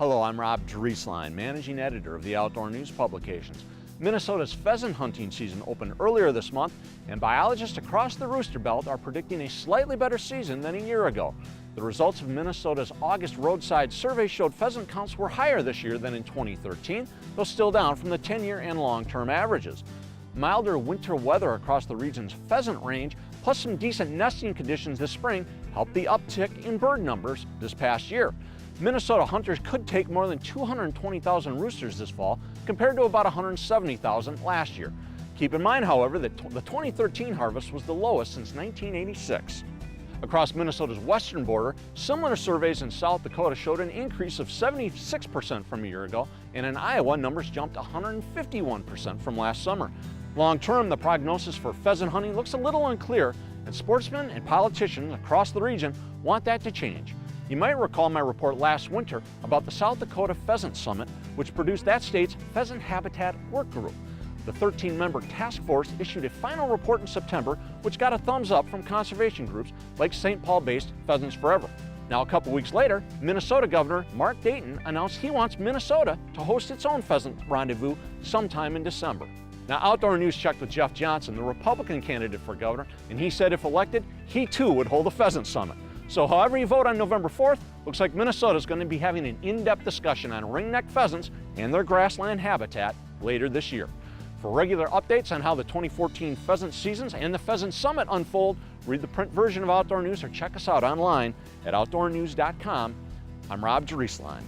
Hello, I'm Rob Drieslein, Managing Editor of the Outdoor News Publications. Minnesota's pheasant hunting season opened earlier this month, and biologists across the rooster belt are predicting a slightly better season than a year ago. The results of Minnesota's August roadside survey showed pheasant counts were higher this year than in 2013, though still down from the 10-year and long-term averages. Milder winter weather across the region's pheasant range, plus some decent nesting conditions this spring, helped the uptick in bird numbers this past year. Minnesota hunters could take more than 220,000 roosters this fall, compared to about 170,000 last year. Keep in mind, however, that the 2013 harvest was the lowest since 1986. Across Minnesota's western border, similar surveys in South Dakota showed an increase of 76% from a year ago, and in Iowa, numbers jumped 151% from last summer. Long term, the prognosis for pheasant hunting looks a little unclear, and sportsmen and politicians across the region want that to change. You might recall my report last winter about the South Dakota Pheasant Summit, which produced that state's pheasant habitat work group. The 13-member task force issued a final report in September, which got a thumbs up from conservation groups like St. Paul-based Pheasants Forever. Now, a couple weeks later, Minnesota Governor Mark Dayton announced he wants Minnesota to host its own pheasant rendezvous sometime in December. Now, Outdoor News checked with Jeff Johnson, the Republican candidate for governor, and he said if elected, he too would hold a pheasant summit. So however you vote on November 4th, looks like Minnesota's going to be having an in-depth discussion on ringneck pheasants and their grassland habitat later this year. For regular updates on how the 2014 pheasant seasons and the Pheasant Summit unfold, read the print version of Outdoor News or check us out online at outdoornews.com. I'm Rob Drieslein.